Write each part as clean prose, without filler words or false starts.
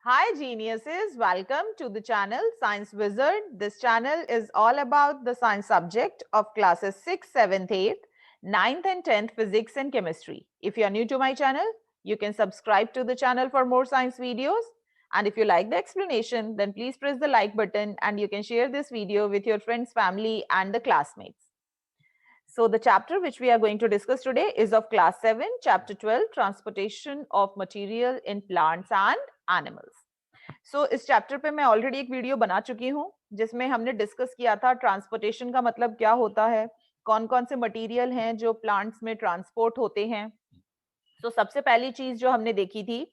Hi geniuses, welcome to the channel Science Wizard. This channel is all about the science subject of classes 6th, 7th, 8th, 9th and 10th physics and chemistry. If you are new to my channel, you can subscribe to the channel for more science videos. And if you like the explanation, then please press the like button and you can share this video with your friends, family and the classmates. So the chapter which we are going to discuss today is of class 7, chapter 12, transportation of material in plants and animals. So इस chapter पे मैं already एक video बना चुकी हूँ जिसमें हमने discuss किया था ट्रांसपोर्टेशन का मतलब क्या होता है, कौन कौन से मटेरियल हैं जो प्लांट्स में ट्रांसपोर्ट होते हैं. तो सबसे पहली चीज जो हमने देखी थी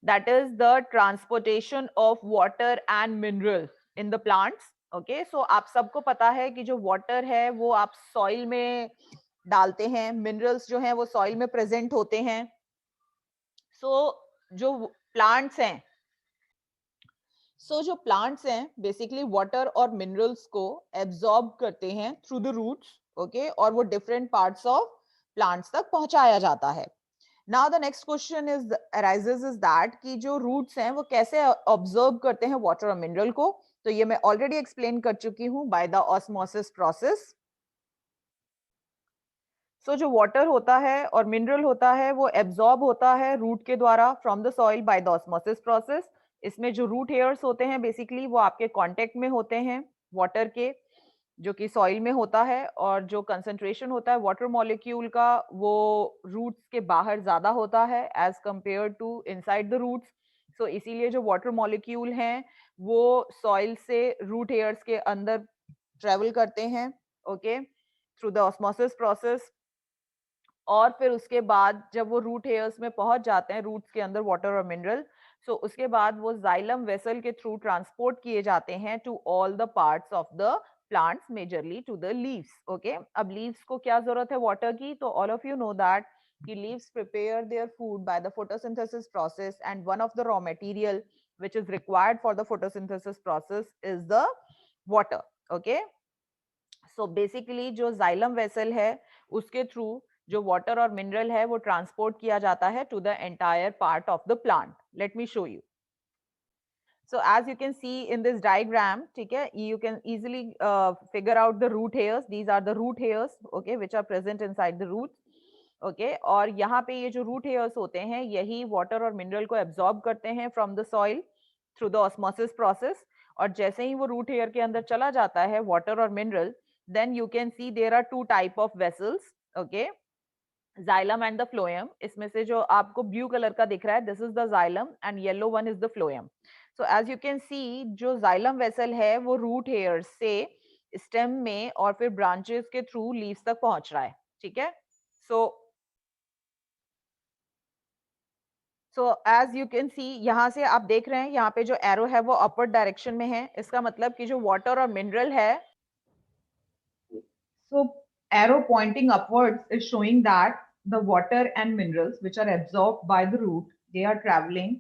that is the transportation of water and mineral in the plants. Okay, so आप सबको पता है कि जो वाटर है वो आप सॉइल में डालते हैं, मिनरल्स जो हैं वो सॉइल में प्रेजेंट होते हैं. जो प्लांट्स हैं जो प्लांट्स हैं बेसिकली वाटर और मिनरल्स को एब्जॉर्ब करते हैं थ्रू द रूट्स. ओके, और वो डिफरेंट पार्ट्स ऑफ प्लांट्स तक पहुंचाया जाता है. Now the next question is arises is that कि जो रूट्स हैं वो कैसे ऑब्जर्व करते हैं वाटर और मिनरल को. तो ये मैं ऑलरेडी एक्सप्लेन कर चुकी हूँ बाय द ऑस्मोसिस प्रोसेस. जो वाटर होता है और मिनरल होता है वो एब्जॉर्ब होता है रूट के द्वारा from the soil by the osmosis process. इसमें जो रूट हेयर्स होते हैं बेसिकली वो आपके कांटेक्ट में होते हैं वाटर के, जो कि सॉइल में होता है, और जो कंसंट्रेशन होता है वाटर मॉलिक्यूल का वो रूट्स के बाहर ज्यादा होता है as compare to inside the roots. So इसीलिए जो वाटर मॉलिक्यूल हैं वो सॉइल से रूट हेयर्स के अंदर ट्रेवल करते हैं, okay, through the osmosis process. और फिर उसके बाद जब वो रूट हेयर्स में पहुंच जाते हैं, रूट्स के अंदर वाटर और मिनरल, सो उसके बाद वो जाइलम वेसल के थ्रू ट्रांसपोर्ट किए जाते हैं to all the parts of the plants, majorly to the leaves. Okay, अब लीव्स को क्या जरूरत है वाटर की, तो all of you know that कि leaves prepare their food by the photosynthesis process, and one of the raw material which is required for the photosynthesis process is the water. Okay, so basically जो xylem vessel है उसके through जो water और mineral है वो transport किया जाता है to the entire part of the plant. Let me show you. So as you can see in this diagram, ठीक है, you can easily figure out the root hairs. These are the root hairs, okay, which are present inside the roots. Okay, और यहाँ पे ये जो root hairs होते हैं यही water और mineral को absorb करते हैं from the soil through the osmosis process. और जैसे ही वो root hair के अंदर चला जाता है water और mineral, then you can see there are two type of vessels. Okay, xylem and the phloem. इसमें से जो आपको ब्लू कलर का दिख रहा है this is the xylem and yellow one is the phloem. So as you can see जो xylem vessel है वो रूट हेयर से स्टेम में और फिर ब्रांचेस के थ्रू लीव्स तक पहुंच रहा है. ठीक है, so as you can see यहाँ से आप देख रहे हैं यहाँ पे जो एरो है वो अपवर्ड डायरेक्शन में है. इसका मतलब कि जो वाटर और मिनरल है, so arrow pointing upwards is showing that the water and minerals which are absorbed by the root, they are traveling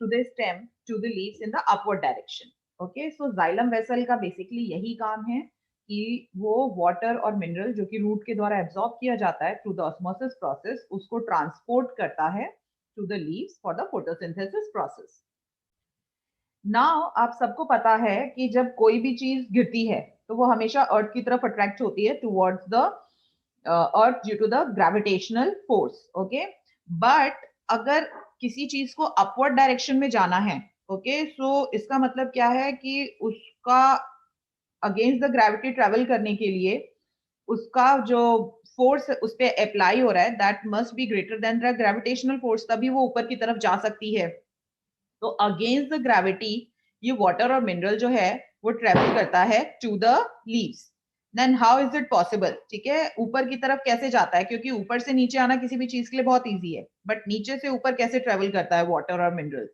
to the stem to the leaves in the upward direction. Okay, so xylem vessel का basically यही काम है कि वो water और mineral जो कि root के द्वारा absorb किया जाता है through the osmosis process उसको transport करता है to the leaves for the photosynthesis process. Now आप सबको पता है कि जब कोई भी चीज गिरती है तो वो हमेशा अर्थ की तरफ अट्रैक्ट होती है towards the earth due to the gravitational force. Okay, but अगर किसी चीज को अपवर्ड डायरेक्शन में जाना है, ओके, सो इसका मतलब क्या है कि उसका अगेंस्ट द ग्रेविटी ट्रेवल करने के लिए उसका जो फोर्स उस पर अप्लाई हो रहा है that must be greater than the gravitational force, तभी वो ऊपर की तरफ जा सकती है. तो अगेंस्ट द ग्रेविटी ये वाटर और मिनरल जो है वो ट्रेवल करता है to the leaves. Then how is it possible? ठीक है, ऊपर की तरफ कैसे जाता है, क्योंकि ऊपर से नीचे आना किसी भी चीज के लिए बहुत इजी है, बट नीचे से ऊपर कैसे ट्रेवल करता है वाटर और मिनरल?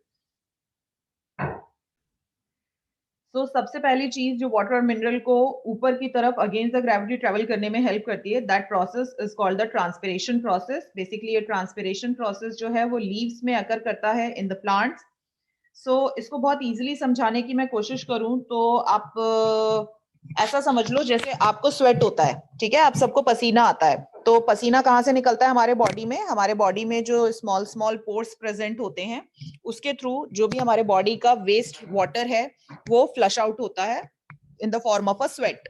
सबसे पहली चीज जो वाटर और मिनरल को ऊपर की तरफ अगेंस्ट द ग्रेविटी ट्रेवल करने में हेल्प करती है, that process is called the transpiration process. Basically ये ट्रांसपिरेशन प्रोसेस जो है वो लीव्स में अकर करता है इन द प्लांट्स. इसको बहुत इजीली समझाने की मैं कोशिश करूं तो आप ऐसा समझ लो जैसे आपको स्वेट होता है, ठीक है, आप सबको पसीना आता है, तो पसीना कहाँ से निकलता है हमारे बॉडी में? हमारे बॉडी में जो स्मॉल स्मॉल पोर्स प्रेजेंट होते हैं उसके थ्रू जो भी हमारे बॉडी का वेस्ट वाटर है वो फ्लश आउट होता है in the form of a sweat.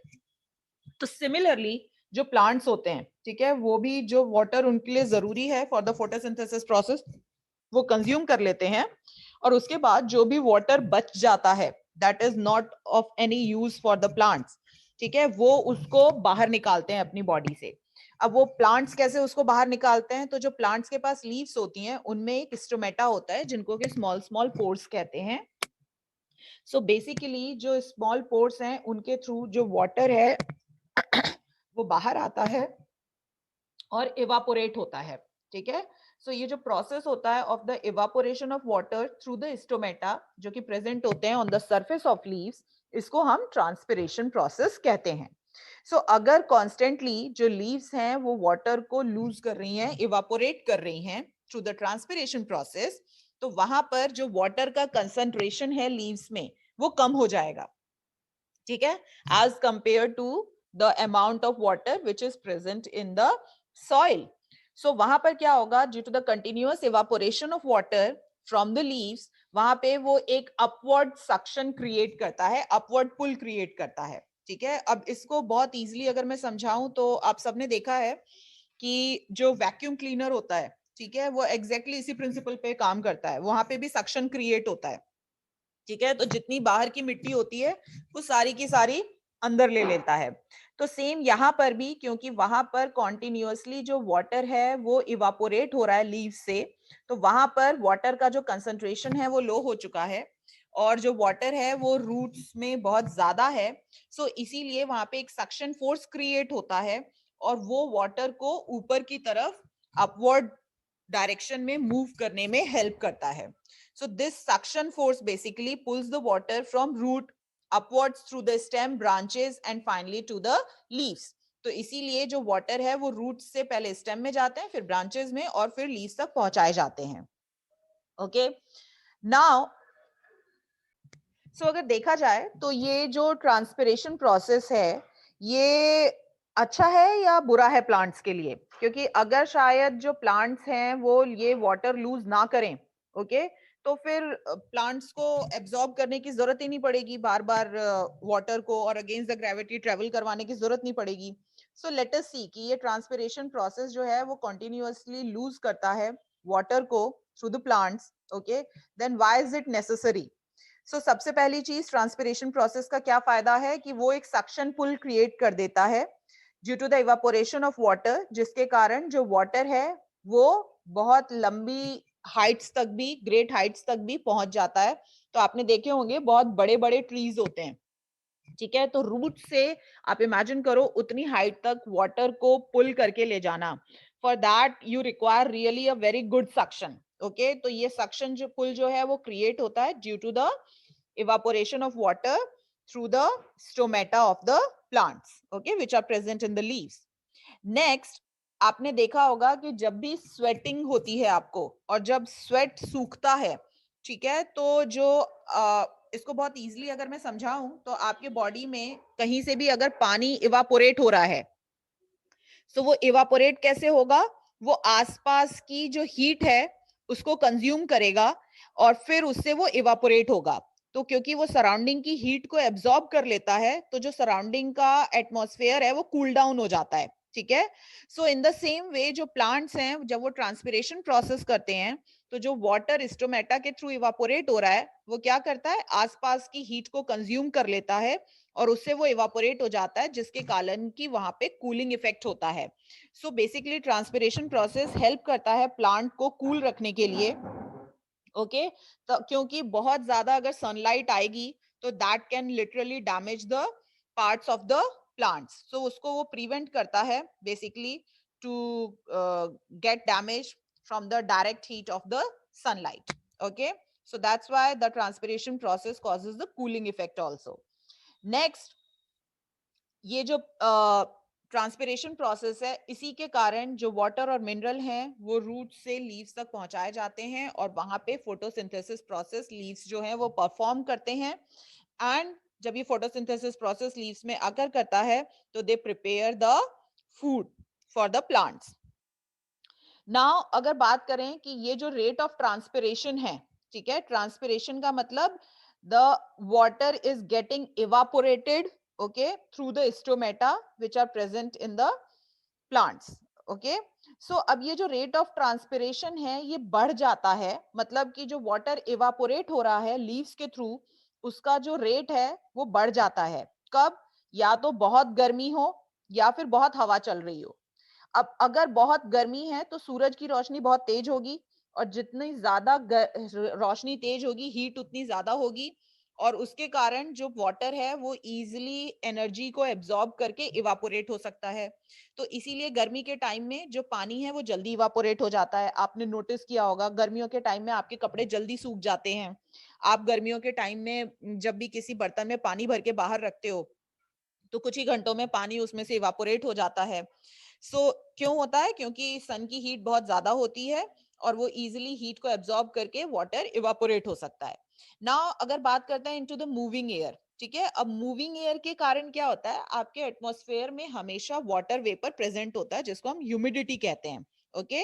तो सिमिलरली जो प्लांट्स होते हैं, ठीक है, वो भी जो वाटर उनके लिए जरूरी है फॉर द फोटोसिंथेसिस प्रोसेस वो कंज्यूम कर लेते हैं, और उसके बाद जो भी वाटर बच जाता है that is not of any use for the plants, ठीक है, वो उसको बाहर निकालते हैं अपनी बॉडी से। अब वो प्लांट्स कैसे उसको बाहर निकालते हैं? तो जो प्लांट्स के पास लीव्स होती हैं उनमें एक स्टोमेटा होता है जिनको कि स्मॉल स्मॉल पोर्स कहते हैं। सो बेसिकली जो स्मॉल पोर्स हैं उनके थ्रू जो वाटर है वो बाहर आता है और इवापोरेट होता है, ठीक है। सो ये जो प्रोसेस होता है of the evaporation of water through the stomata जो कि प्रेजेंट होते हैं on the surface of leaves, इसको हम ट्रांसपिरेशन प्रोसेस कहते हैं। सो अगर कॉन्स्टेंटली जो लीव्स हैं वो वाटर को लूज कर रही हैं, इवापोरेट कर रही हैं थ्रू द ट्रांसपिरेशन प्रोसेस, तो वहां पर जो वाटर का कंसंट्रेशन है लीव्स में वो कम हो जाएगा, ठीक है, as compare to the amount of water which is present in the soil. So वहां पर क्या होगा? Due to the continuous evaporation of water from the leaves, वहां पे वो एक अपवर्ड सक्शन क्रिएट करता है, अपवर्ड पुल क्रिएट करता है, ठीक है। अब इसको बहुत इजीली अगर मैं समझाऊं तो आप सबने देखा है कि जो वैक्यूम क्लीनर होता है, ठीक है, वो एग्जैक्टली इसी प्रिंसिपल पे काम करता है, वहां पे भी सक्शन क्रिएट होता है, ठीक है। तो जितनी बाहर की मिट्टी होती है वो सारी की सारी अंदर ले लेता है। तो सेम यहाँ पर भी, क्योंकि वहां पर कॉन्टिन्यूअसली जो वाटर है वो इवापोरेट हो रहा है लीव से, तो वहां पर वाटर का जो कंसंट्रेशन है वो लो हो चुका है और जो वाटर है वो रूट्स में बहुत ज्यादा है। सो इसीलिए वहां पे एक सक्शन फोर्स क्रिएट होता है और वो वाटर को ऊपर की तरफ अपवर्ड डायरेक्शन में मूव करने में हेल्प करता है। So this suction force basically pulls the water from root upwards through the stem, branches and finally to the leaves. तो इसीलिए जो वाटर है वो रूट से पहले स्टेम में जाते हैं, फिर ब्रांचेस में और फिर लीव्स तक पहुंचाए जाते हैं। ओके, नाउ अगर देखा जाए तो ये जो ट्रांसपिरेशन प्रोसेस है ये अच्छा है या बुरा है प्लांट्स के लिए? क्योंकि अगर शायद जो प्लांट्स हैं वो ये वाटर लूज ना करें, ओके, तो फिर प्लांट्स को एब्जॉर्ब करने की जरूरत ही नहीं पड़ेगी बार बार वाटर को, और अगेंस्ट द ग्रेविटी ट्रेवल करवाने की जरूरत नहीं पड़ेगी। सो लेट अस सी कि ये ट्रांसपिरेशन प्रोसेस जो है वो कंटिन्यूअसली लूज करता है वाटर को through the plants, okay, then why is it necessary? सबसे पहली चीज, ट्रांसपिरेशन प्रोसेस का क्या फायदा है कि वो एक सक्शन पुल क्रिएट कर देता है due to the evaporation of water, जिसके कारण जो वाटर है वो बहुत लंबी हाइट्स तक भी, ग्रेट हाइट्स तक भी पहुंच जाता है। तो आपने देखे होंगे बहुत बड़े बड़े ट्रीज होते हैं, ठीक है, तो रूट से आप इमेजिन करो उतनी हाइट तक वाटर को पुल करके ले जाना, for that you require really a very good suction. Okay, तो ये सक्शन जो पुल जो है वो क्रिएट होता है due to the evaporation of water through the stomata of the plants, okay, which are present in the leaves. Next, आपने देखा होगा कि जब भी स्वेटिंग होती है आपको और जब स्वेट सूखता है, ठीक है, तो जो इसको बहुत इजीली अगर मैं समझाऊं तो आपके बॉडी में कहीं से भी अगर पानी इवापोरेट हो रहा है तो वो इवापोरेट कैसे होगा? वो आसपास की जो हीट है उसको कंज्यूम करेगा और फिर उससे वो इवापोरेट होगा। तो क्योंकि वो सराउंडिंग की हीट को एब्जॉर्ब कर लेता है तो जो सराउंडिंग का एटमॉस्फेयर है वो कूल डाउन हो जाता है, ठीक है। सो इन द सेम वे जो प्लांट्स हैं जब वो ट्रांसपिरेशन प्रोसेस करते हैं तो जो वाटर स्टोमेटा के थ्रू इवापोरेट हो रहा है वो क्या करता है? आसपास की हीट को कंज्यूम कर लेता है और उससे वो इवापोरेट हो जाता है, जिसके कारण की वहां पे कूलिंग इफेक्ट होता है। So basically transpiration process help करता है प्लांट को कूल रखने के लिए, ओके, तो क्योंकि बहुत ज्यादा अगर सनलाइट आएगी तो that can literally damage the parts of the plants, so उसको वो प्रिवेंट करता है basically to get damage from the direct heat of the sunlight, okay. So that's why the transpiration process causes the cooling effect also. Next, ये जो transpiration process है इसी के कारण जो वाटर और मिनरल हैं वो रूट से लीव्स तक पहुंचाए जाते हैं और वहां पे फोटोसिंथेसिस प्रोसेस लीव्स जो है वो परफॉर्म करते हैं। एंड जब ये फोटोसिंथेसिस प्रोसेस लीव्स में आकर करता है तो they prepare the food for the plants. Now अगर बात करें कि ये जो रेट ऑफ ट्रांसपिरेशन है, ठीक है, ट्रांसपिरेशन का मतलब the water is getting evaporated, okay, through the stomata which are present in the plants, okay. So अब ये जो रेट ऑफ ट्रांसपिरेशन है ये बढ़ जाता है, मतलब कि जो वाटर इवापोरेट हो रहा है लीव्स के थ्रू, उसका जो रेट है वो बढ़ जाता है। कब? या तो बहुत गर्मी हो या फिर बहुत हवा चल रही हो। अब अगर बहुत गर्मी है तो सूरज की रोशनी बहुत तेज होगी, और जितनी ज्यादा रोशनी तेज होगी, हीट उतनी ज्यादा होगी, और उसके कारण जो वाटर है वो इजीली एनर्जी को एब्जॉर्ब करके इवापोरेट हो सकता है। तो इसीलिए गर्मी के टाइम में जो पानी है वो जल्दी इवापोरेट हो जाता है। आपने नोटिस किया होगा गर्मियों के टाइम में आपके कपड़े जल्दी सूख जाते हैं। आप गर्मियों के टाइम में जब भी किसी बर्तन में पानी भर के बाहर रखते हो तो कुछ ही घंटों में पानी उसमें से इवापोरेट हो जाता है। सो क्यों होता है? क्योंकि सन की हीट बहुत ज्यादा होती है और वो इजीली हीट को एब्जॉर्ब करके वाटर इवापोरेट हो सकता है। नाउ अगर बात करते हैं इनटू द मूविंग एयर, ठीक है। अब मूविंग एयर के कारण क्या होता है, आपके एटमॉस्फेयर में हमेशा वाटर वेपर प्रेजेंट होता है जिसको हम ह्यूमिडिटी कहते हैं, ओके।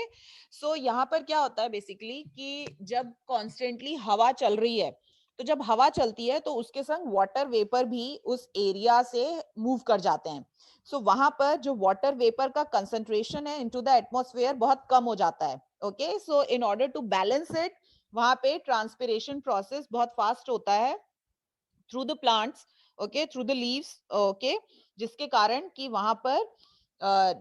सो यहाँ पर क्या होता है बेसिकली कि जब कॉन्स्टेंटली हवा चल रही है, तो जब हवा चलती है तो उसके संग वाटर वेपर भी उस एरिया से मूव कर जाते हैं। सो वहां पर जो वाटर वेपर का कंसंट्रेशन है इनटू द एटमॉस्फेयर बहुत कम हो जाता है, okay. So in order to balance it, वहां पे ट्रांसपिरेशन प्रोसेस बहुत फास्ट होता है through the plants, okay, through the leaves, okay, जिसके कारण कि वहां पर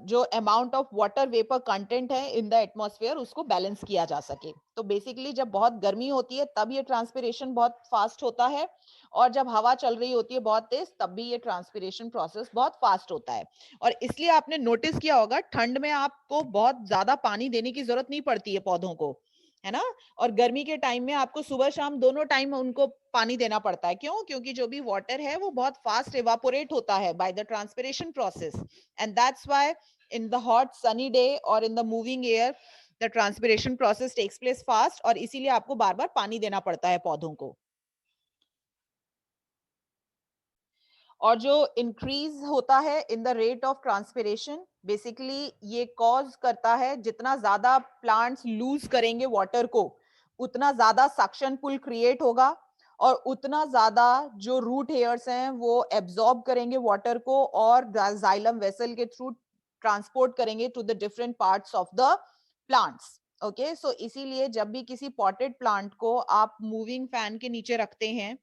जो amount of water vapour content है इन द एटमॉस्फेयर उसको बैलेंस किया जा सके। तो बेसिकली जब बहुत गर्मी होती है तब ये ट्रांसपिरेशन बहुत फास्ट होता है, और जब हवा चल रही होती है बहुत तेज तब भी ये ट्रांसपिरेशन प्रोसेस बहुत फास्ट होता है। और इसलिए आपने नोटिस किया होगा ठंड में आपको बहुत ज्यादा पानी देने की जरूरत नहीं पड़ती है पौधों को, है ना। और गर्मी के टाइम में आपको सुबह शाम दोनों टाइम उनको पानी देना पड़ता है। क्यों? क्योंकि जो भी वाटर है वो बहुत फास्ट इवापोरेट होता है by the transpiration process, and that's why in the hot sunny day और in the moving air the transpiration process takes place fast, और इसीलिए आपको बार बार पानी देना पड़ता है पौधों को। और जो इंक्रीज होता है in the rate of transpiration, basically ये कॉज करता है, जितना ज्यादा प्लांट्स लूज करेंगे वाटर को उतना ज्यादा सक्शन पुल क्रिएट होगा, और उतना ज्यादा जो रूट हेयर्स हैं वो एब्जॉर्ब करेंगे वाटर को और जाइलम वेसल के थ्रू ट्रांसपोर्ट करेंगे to the different parts of the plants, okay. So इसीलिए जब भी किसी पॉटेड प्लांट को आप मूविंग फैन के नीचे रखते हैं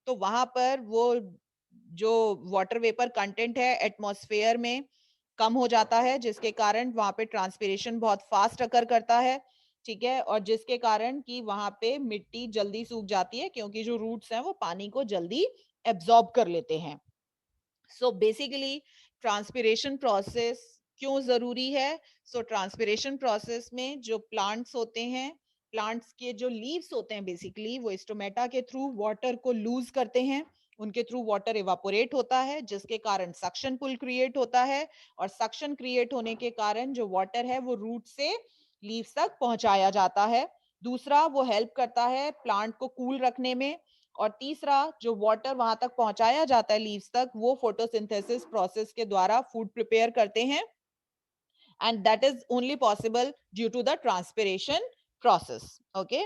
तो वहां पर वो जो वाटर वेपर कंटेंट है एटमॉस्फेयर में कम हो जाता है, जिसके कारण वहां पे ट्रांसपिरेशन बहुत फास्ट अकर करता है, ठीक है। और जिसके कारण कि वहां पे मिट्टी जल्दी सूख जाती है क्योंकि जो रूट्स हैं वो पानी को जल्दी एब्जॉर्ब कर लेते हैं। सो बेसिकली ट्रांसपिरेशन प्रोसेस क्यों जरूरी है? सो ट्रांसपिरेशन प्रोसेस में जो प्लांट्स होते हैं, प्लांट्स के जो लीव्स होते हैं बेसिकली वो स्टोमेटा के थ्रू वाटर को लूज करते हैं, उनके थ्रू वाटर इवापोरेट होता है जिसके कारण सक्शन पुल क्रिएट होता है, और सक्शन क्रिएट होने के कारण जो वाटर है वो रूट से लीव्स तक पहुंचाया जाता है। दूसरा, वो हेल्प करता है प्लांट को कूल रखने में, और तीसरा, जो वाटर वहां तक पहुंचाया जाता है लीव्स तक, वो फोटोसिंथेसिस प्रोसेस के द्वारा फूड प्रिपेयर करते हैं, and that is only possible due to the transpiration process, okay.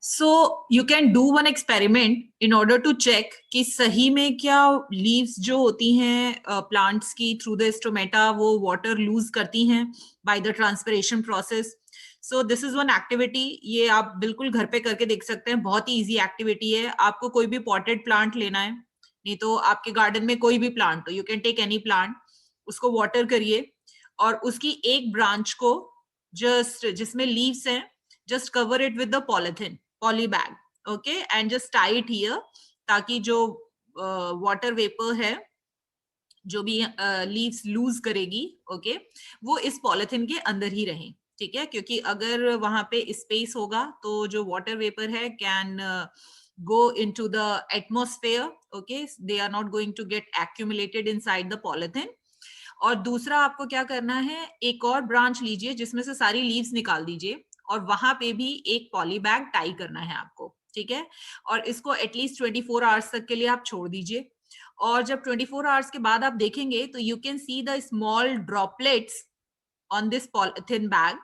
So you can do one experiment in order to check कि सही में क्या लीव्स जो होती हैं प्लांट्स की थ्रू द स्टोमेटा वो वाटर लूज करती हैं bye the transpiration process. So this is one activity, ये आप बिल्कुल घर पे करके देख सकते हैं, बहुत ही इजी एक्टिविटी है। आपको कोई भी पॉटेड प्लांट लेना है, नहीं तो आपके गार्डन में कोई भी प्लांट हो, you can take any plant, उसको वाटर करिए और उसकी एक ब्रांच को जस्ट जिसमें लीव्स हैं just cover it with the polythene poly bag, okay, and just tie it here, ताकि जो वाटर वेपर है जो भी लीव्स लूज करेगी, ओके, वो इस पॉलिथिन के अंदर ही रहे, ठीक है। क्योंकि अगर वहां पे स्पेस होगा तो जो वाटर वेपर है can go into the atmosphere, okay, they are not going to get accumulated inside the polythene। और दूसरा आपको क्या करना है, एक और ब्रांच लीजिए जिसमें से सारी लीव्स निकाल दीजिए और वहां पे भी एक पॉली बैग टाई करना है आपको, ठीक है। और इसको एटलीस्ट 24 आवर्स तक के लिए आप छोड़ दीजिए। और जब 24 आवर्स के बाद आप देखेंगे तो you can see the small droplets on this polythene bag,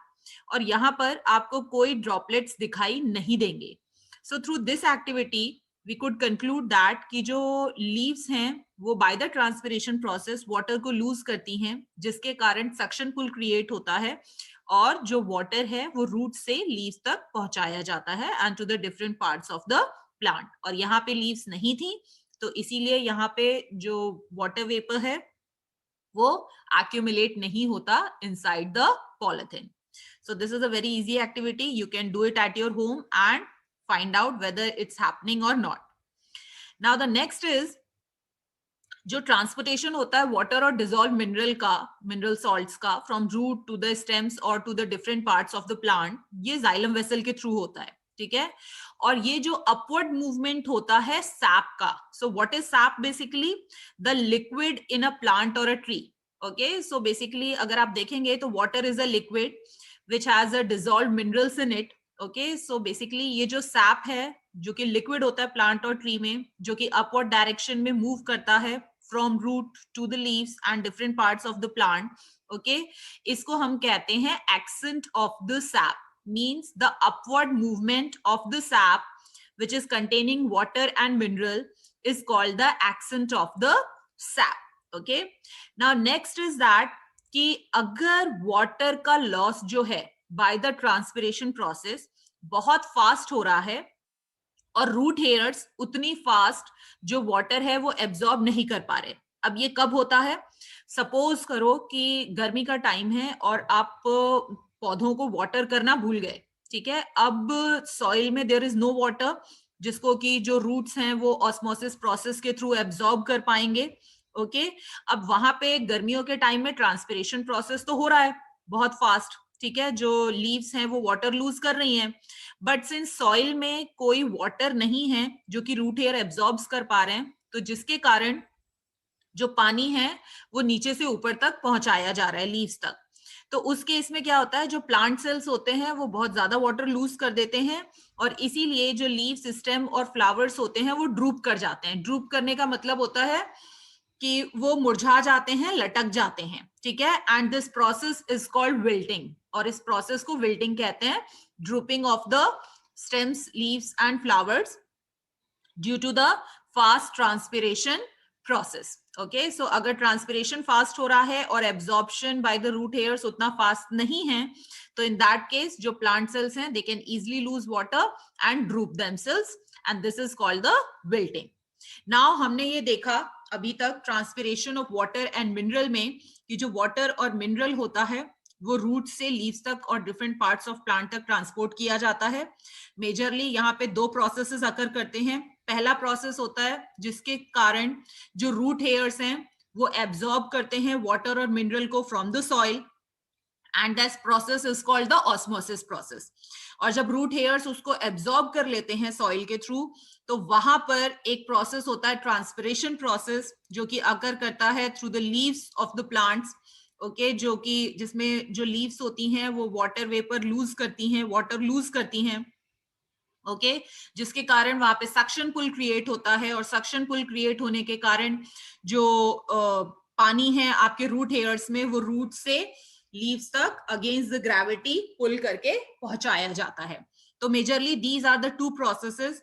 और यहाँ पर आपको कोई ड्रॉपलेट्स दिखाई नहीं देंगे. So through this activity we could conclude that कि जो लीव्स हैं वो by the transpiration process water को लूज करती हैं, जिसके कारण सक्शन पुल क्रिएट होता है और जो वाटर है वो रूट से लीव्स तक पहुंचाया जाता है and to the different parts of the plant. और यहाँ पे लीव्स नहीं थी, तो इसीलिए यहाँ पे जो वाटर वेपर है वो accumulate नहीं होता inside the polythene. So this is a very easy activity. You can do it at your home and find out whether it's happening or not. Now the next is जो transportation होता है water और dissolve mineral का, mineral salts का, from root to the stems और to the different parts of the plant, ये xylem vessel के through होता है. ठीक है. और ये जो अपवर्ड मूवमेंट होता है सैप का. So what is sap? Basically the liquid in a plant और a tree. Okay, so basically अगर आप देखेंगे तो water is a liquid which has a dissolve minerals in it. Okay, so basically ये जो सैप है जो कि लिक्विड होता है प्लांट और ट्री में, जो कि अपवर्ड डायरेक्शन में मूव करता है from root to the leaves and different parts of the plant. Okay, इसको हम कहते हैं accent of the sap. Means the upward movement of the sap which is containing water and mineral is called the accent of the sap. Okay, now next is that कि अगर water का loss जो है by the transpiration process बहुत fast हो रहा है और रूट हेयर्स उतनी फास्ट जो वाटर है वो एब्जॉर्ब नहीं कर पा रहे. अब ये कब होता है? सपोज करो कि गर्मी का टाइम है और आप पौधों को वाटर करना भूल गए. ठीक है. अब सॉइल में देयर इज नो वाटर जिसको कि जो रूट्स हैं वो ऑस्मोसिस प्रोसेस के थ्रू एब्जॉर्ब कर पाएंगे. ओके, अब वहां पे गर्मियों के टाइम में ट्रांसपिरेशन प्रोसेस तो हो रहा है बहुत फास्ट. ठीक है, जो लीव्स हैं वो वाटर लूज कर रही हैं, बट सिंस सॉइल में कोई वाटर नहीं है जो कि रूट हेयर एब्जॉर्ब्स कर पा रहे हैं, तो जिसके कारण जो पानी है वो नीचे से ऊपर तक पहुंचाया जा रहा है लीव्स तक. तो उस केस में क्या होता है, जो प्लांट सेल्स होते हैं वो बहुत ज्यादा वाटर लूज कर देते हैं और इसीलिए जो लीव्स, स्टेम और फ्लावर्स होते हैं वो ड्रूप कर जाते हैं. ड्रूप करने का मतलब होता है कि वो मुरझा जाते हैं, लटक जाते हैं. ठीक है, and this process is called wilting, और इस प्रोसेस को विल्टिंग कहते हैं. Drooping of the stems, leaves and flowers due to the fast transpiration process. Okay, so अगर ट्रांसपिरेशन फास्ट हो रहा है और absorption by the root hairs उतना फास्ट नहीं है, तो इन दैट केस जो प्लांट सेल्स हैं they can easily lose water and droop themselves, and this is called the wilting. Now हमने ये देखा अभी तक transpiration of water and mineral में कि जो वाटर और मिनरल होता है वो रूट से लीव्स तक और डिफरेंट पार्ट्स ऑफ प्लांट तक ट्रांसपोर्ट किया जाता है. मेजरली यहाँ पे दो प्रोसेसेस अकर करते हैं. पहला प्रोसेस होता है जिसके कारण जो रूट हेयर्स हैं वो एब्जॉर्ब करते हैं वाटर और मिनरल को from the soil, and this process is called the osmosis process. और जब रूट हेयर्स उसको एब्जॉर्ब कर लेते हैं सॉइल के थ्रू, तो वहां पर एक प्रोसेस होता है ट्रांसपिरेशन प्रोसेस जो कि अकर करता है through the leaves of the plants. Okay, जो कि जिसमें जो लीव्स होती हैं वो वाटर वेपर लूज करती हैं, वाटर लूज करती हैं. ओके, जिसके कारण वहां पे सक्शन पुल क्रिएट होता है, और सक्शन पुल क्रिएट होने के कारण जो पानी है आपके रूट हेयर्स में वो रूट से लीव्स तक अगेंस्ट द ग्रेविटी पुल करके पहुंचाया जाता है. तो majorly these are the two processes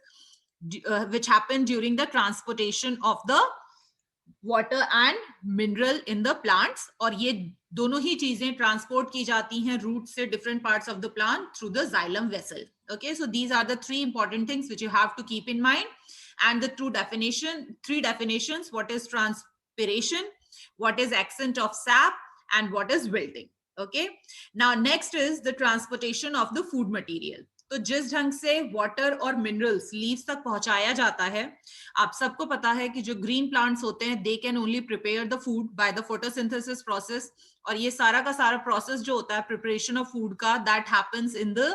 which happen during the transportation of the water and mineral in the plants, और ये दोनों ही चीजें ट्रांसपोर्ट की जाती हैं रूट से different parts of the plant through the xylem vessel. Okay, so these are the three important things which you have to keep in mind, and the three definitions: what is transpiration, what is accent of sap, and what is wilting. Okay, now next is the transportation of the food material. तो जिस ढंग से water और minerals leaves तक पहुंचाया जाता है, आप सबको पता है कि जो ग्रीन प्लांट्स होते हैं they can only prepare the food by the photosynthesis process, और ये सारा का सारा प्रोसेस जो होता है प्रिपरेशन ऑफ फूड का, that happens in the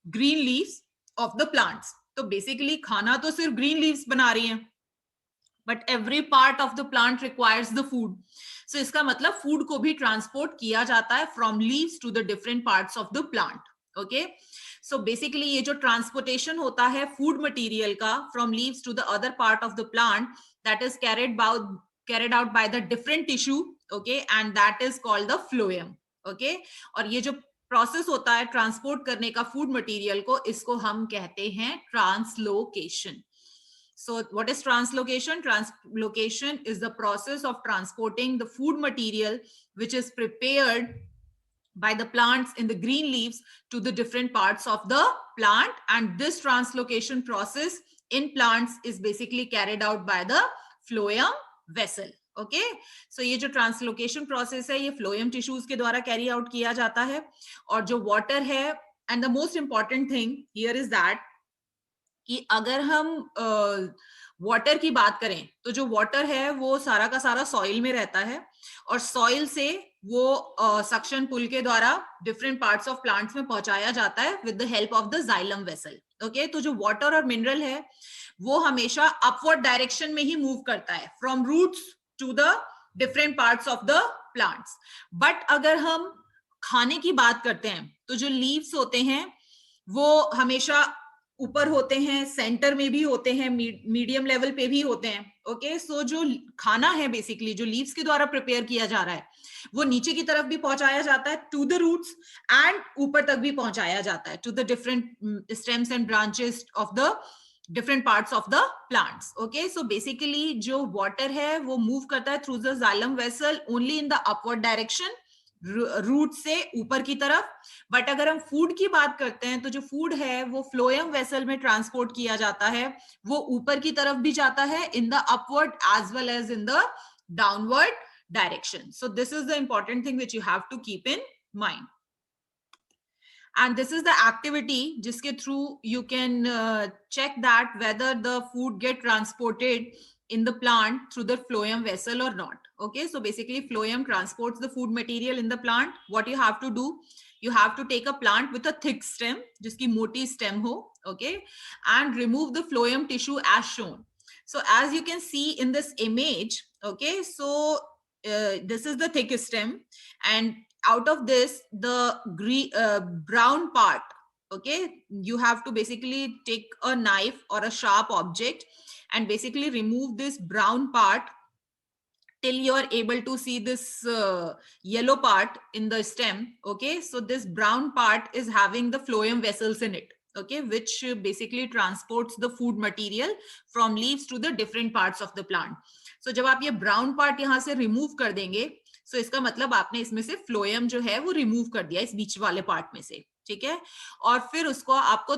green leaves of the plants. तो बेसिकली खाना तो सिर्फ ग्रीन लीव्स बना रही हैं, but every part of the plant requires the food. So इसका मतलब फूड को भी ट्रांसपोर्ट किया जाता है from leaves to the different parts of the plant. Okay, so basically ये जो ट्रांसपोर्टेशन होता है फूड मटेरियल का from leaves to the other part of the plant, that is carried out by the different tissue, okay, and that is called the phloem, okay. और ये जो process होता है ट्रांसपोर्ट करने का फूड मटेरियल को, इसको हम कहते हैं translocation. So what is translocation? Translocation is the process of transporting the food material which is prepared by the plants in the green leaves to the different parts of the plant, and this translocation process in plants is basically carried out by the phloem vessel. Okay, so ये जो translocation process है ये phloem tissues के द्वारा carry out किया जाता है. और जो वाटर है, and the most important thing here is that कि अगर हम वाटर की बात करें तो जो वाटर है वो सारा का सारा सॉइल में रहता है, और सॉइल से वो सक्शन पुल के द्वारा डिफरेंट पार्ट्स ऑफ प्लांट्स में पहुंचाया जाता है with the help of the xylem vessel. Okay, तो जो वाटर और मिनरल है वो हमेशा अपवर्ड डायरेक्शन में ही मूव करता है, from roots to the different parts of the plants. But अगर हम खाने की बात करते हैं तो जो लीव्स होते हैं वो हमेशा ऊपर होते हैं, सेंटर में भी होते हैं, मीडियम लेवल पे भी होते हैं. ओके, सो जो खाना है बेसिकली जो लीव्स के द्वारा प्रिपेयर किया जा रहा है वो नीचे की तरफ भी पहुंचाया जाता है टू द रूट्स, एंड ऊपर तक भी पहुंचाया जाता है to the different stems and branches of the different parts of the plants. Okay, so basically जो water है वो move करता है through the xylem vessel only in the upward direction, root से ऊपर की तरफ. बट अगर हम फूड की बात करते हैं तो जो फूड है वो फ्लोएम वेसल में ट्रांसपोर्ट किया जाता है, वो ऊपर की तरफ भी जाता है in the upward as well as in the downward direction. So this is the important thing which you have to keep in mind. And this is the activity jiske through you can check that whether the food get transported in the plant through the phloem vessel or not. Okay, so basically phloem transports the food material in the plant. What you have to do, you have to take a plant with a thick stem jiski moti stem ho, okay, and remove the phloem tissue as shown. So as you can see in this image, okay, so this is the thick stem, and out of this the brown part, okay, you have to basically take a knife or a sharp object and basically remove this brown part till you are able to see this yellow part in the stem. Okay, so this brown part is having the phloem vessels in it, okay, which basically transports the food material from leaves to the different parts of the plant. So जब आप ये brown part यहाँ से remove कर देंगे, सो इसका मतलब आपने इसमें से फ्लोएम जो है वो रिमूव कर दिया इस बीच वाले पार्ट में से, ठीक है. और फिर उसको आपको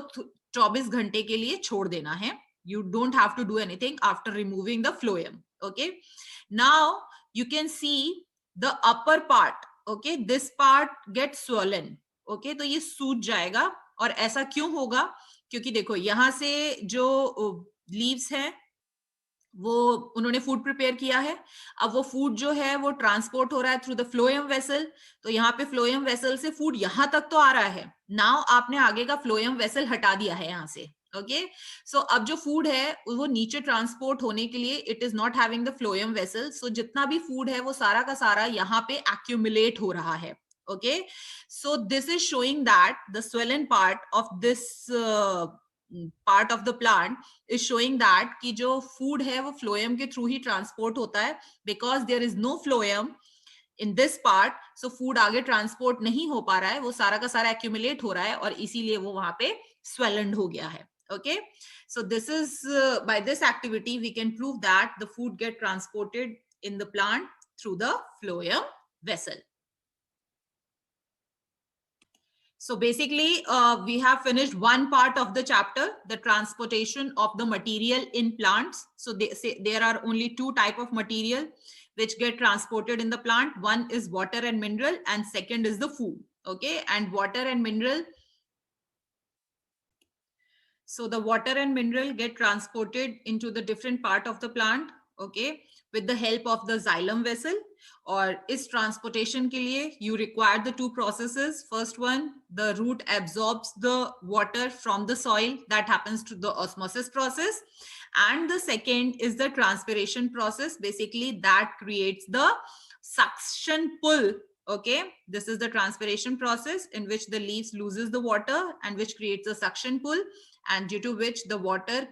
24 घंटे के लिए छोड़ देना है. You don't have to do anything after removing the phloem. Okay, now you can see the upper part, okay, this part get swollen. Okay, तो ये सूज जाएगा. और ऐसा क्यों होगा? क्योंकि देखो यहाँ से जो लीव्स है वो उन्होंने फूड प्रिपेयर किया है, अब वो फूड जो है वो ट्रांसपोर्ट हो रहा है थ्रू द फ्लोएम वेसल. तो यहाँ पे फ्लोएम वेसल से फूड यहाँ तक तो आ रहा है. नाउ आपने आगे का फ्लोएम वेसल हटा दिया है यहाँ से. ओके, सो अब जो फूड है वो नीचे ट्रांसपोर्ट होने के लिए it is not having the phloem vessel. So जितना भी फूड है वो सारा का सारा यहाँ पे एक्यूमुलेट हो रहा है. Okay, so this is showing that the swollen part of this part of the plant is showing that कि जो food है वो phloem के through ही transport होता है, because there is no phloem in this part, so food आगे transport नहीं हो पा रहा है, वो सारा का सारा accumulate हो रहा है और इसीलिए वो वहां पे swollen हो गया है. Okay, so this is by this activity we can prove that the food get transported in the plant through the phloem vessel. So basically, we have finished one part of the chapter, the transportation of the material in plants. So they say there are only two type of material which get transported in the plant. One is water and mineral, and second is the food. Okay, and water and mineral. So the water and mineral get transported into the different part of the plant. Okay, with the help of the xylem vessel. और इस transportation के लिए you require the two processes. First one, the root absorbs the water from the soil, that happens to the osmosis process, and the second is the transpiration process, basically that creates the suction pull, Okay, this is the transpiration process in which the leaves loses the water and which creates a suction pull, and due to which the water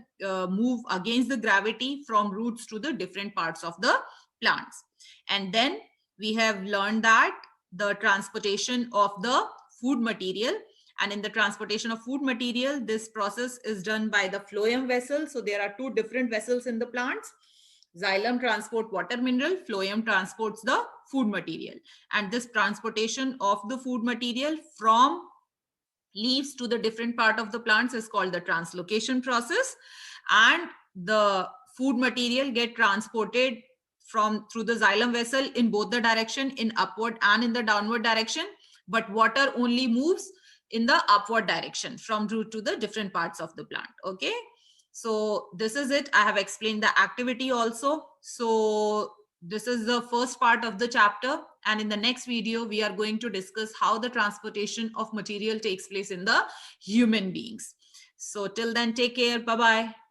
move against the gravity from roots to the different parts of the plants. And then we have learned that the transportation of the food material, and in the transportation of food material, this process is done by the phloem vessel. So there are two different vessels in the plants. Xylem transport water mineral, phloem transports the food material. And this transportation of the food material from leaves to the different part of the plants is called the translocation process. And the food material get transported through the xylem vessel in both the direction, in upward and in the downward direction, but water only moves in the upward direction from root to the different parts of the plant. Okay, so this is it. I have explained the activity also. So this is the first part of the chapter, and in the next video we are going to discuss how the transportation of material takes place in the human beings. So till then, take care. Bye bye.